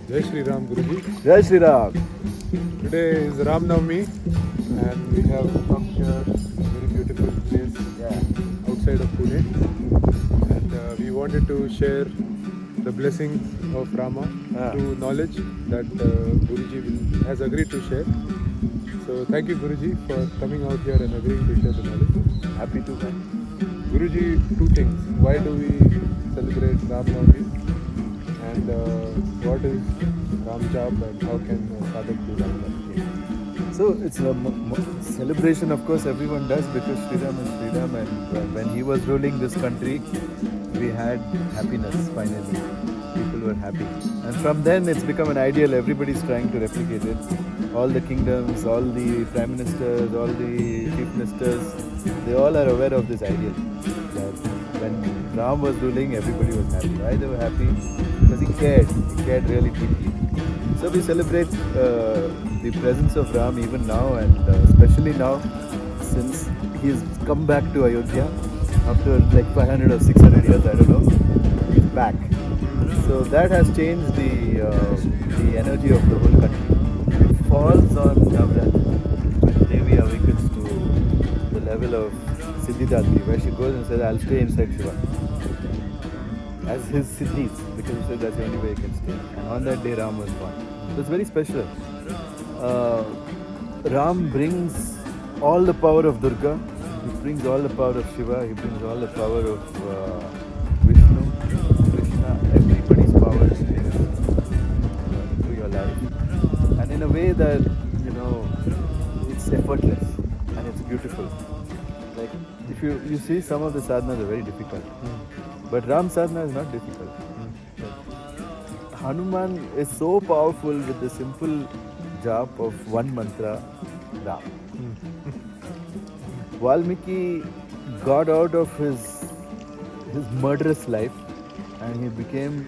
Jai Shri Ram Guruji. Jai Shri Ram. Today is Ram Navami and we have come here a very beautiful place outside of Pune, and we wanted to share the blessings of Rama through knowledge that Guruji has agreed to share. So thank you Guruji for coming out here and agreeing to share the knowledge. Happy to, man. Guruji, two things. Why do we celebrate Ram Navami? And what is Ram Jap and how can Sadhak do Ram Jap? So it's a celebration, of course, everyone does because Sri Ram is Sri Ram, and when he was ruling this country, we had happiness finally. People were happy. And from then it's become an ideal, everybody's trying to replicate it. All the kingdoms, all the prime ministers, all the chief ministers, they all are aware of this ideal. That when Ram was ruling, everybody was happy. Why they were happy? Because he cared really deeply. So we celebrate the presence of Ram even now, and especially now since he has come back to Ayodhya after like 500 or 600 years, I don't know. He's back. So that has changed the energy of the whole country. It falls on Navratri when Devi awakens to the level of Siddhidatri, where she goes and says, I'll stay inside Shiva as his Siddhis, because he said that's the only way he can stay. And on that day Ram was born. So it's very special. Ram brings all the power of Durga, he brings all the power of Shiva, he brings all the power of Vishnu, Krishna, everybody's power into your life. And in a way that, you know, it's effortless and it's beautiful. Like, if you see some of the sadhanas are very difficult. But Ram sadhana is not difficult. Hanuman is so powerful with the simple jap of one mantra, Ram. Valmiki got out of his murderous life and he became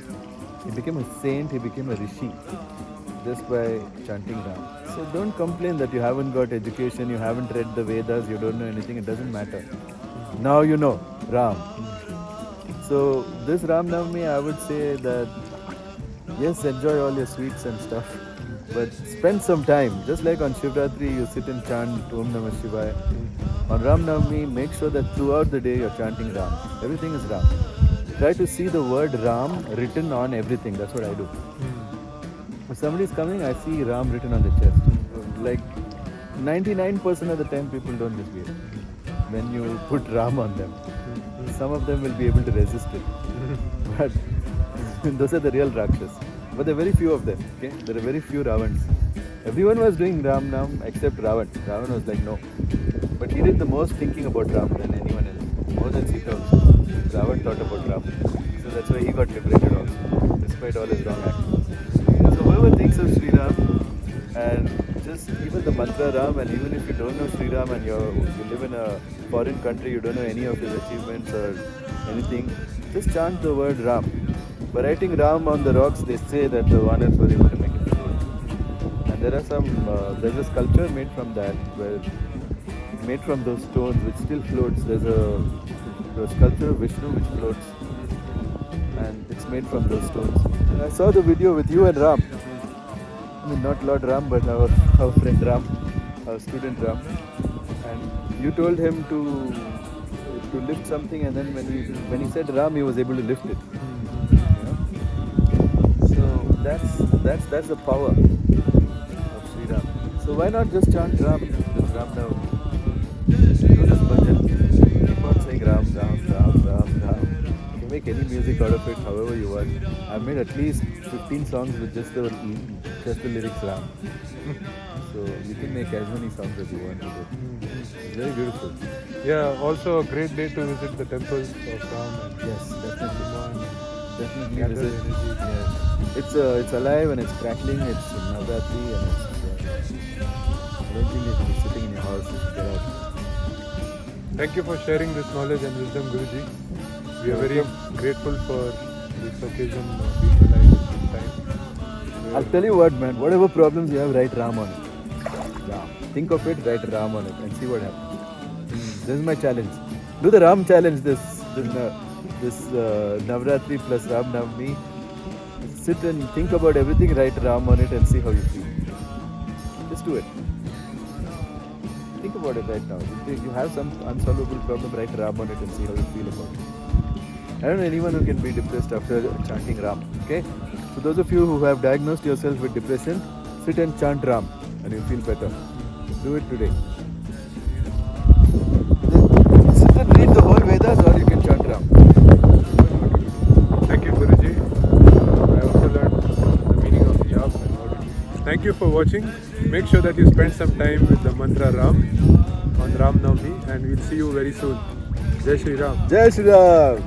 a saint, he became a rishi just by chanting Ram. So don't complain that you haven't got education, you haven't read the Vedas, you don't know anything, it doesn't matter. Now you know Ram. So this Ram Navami, I would say that yes, enjoy all your sweets and stuff, but spend some time. Just like on Shivratri, you sit and chant Om Namah Shivaya. On Ram Navami, make sure that throughout the day you're chanting Ram. Everything is Ram. Try to see the word Ram written on everything. That's what I do. If somebody's coming, I see Ram written on the chest. Like 99% of the time, people don't misbehave when you put Ram on them. Some of them will be able to resist it. But those are the real Rakshas. But there are very few of them. Okay? There are very few Ravans. Everyone was doing Ram Nam except Ravan. Ravan was like, no. But he did the most thinking about Ram than anyone else. More than Sita also. Ravan thought about Ram. So that's why he got liberated also, despite all his wrong actions. So whoever thinks of Sri Ram, and just even the mantra Ram, and even if you don't know Sri Ram and you live in a foreign country, you don't know any of his achievements or anything, just chant the word Ram. By writing Ram on the rocks, they say that the Vanars were able to make it float. And there are there's a sculpture made from that, made from those stones which still floats. There's a sculpture of Vishnu which floats, and it's made from those stones. And I saw the video with you and Ram. I mean, not Lord Ram, but our friend Ram, our student Ram. And you told him to lift something, and then when he said Ram, he was able to lift it. You know? So that's the power of Sri Ram. So why not just chant Ram, this Ram now? Do this bhajan. Keep on saying Ram, Ram, Ram, Ram, Ram. You can make any music out of it, however you want. I've made at least 15 songs with just the lyrics Ram. So you can make as many songs as you want with it. It's very beautiful. Yeah, also a great day to visit the temples of Ram. And Yes, definitely. Definitely gather visit. energy. Yes. It's alive and it's crackling. It's Navratri and I don't think you should be sitting in your house. You should get out. Thank you for sharing this knowledge and wisdom, Guruji. We are very grateful for this occasion being alive at this time. I'll tell you what, man. Whatever problems you have, write Ram on it. Ram. Think of it, write Ram on it, and see what happens. This is my challenge. Do the Ram challenge this this Navratri plus Ram Navami. Sit and think about everything, write Ram on it and see how you feel. Just do it. Think about it right now. If you have some unsolvable problem, write Ram on it and see how you feel about it. I don't know anyone who can be depressed after chanting Ram. Okay? So those of you who have diagnosed yourself with depression, sit and chant Ram and you'll feel better. Do it today. Sit and read the whole Vedas or you can chant Ram. Thank you, Guruji. I also learned the meaning of jap and how to do it. Thank you for watching. Make sure that you spend some time with the mantra Ram on Ram Navami, and we'll see you very soon. Jai Shri Ram. Jai Shri Ram.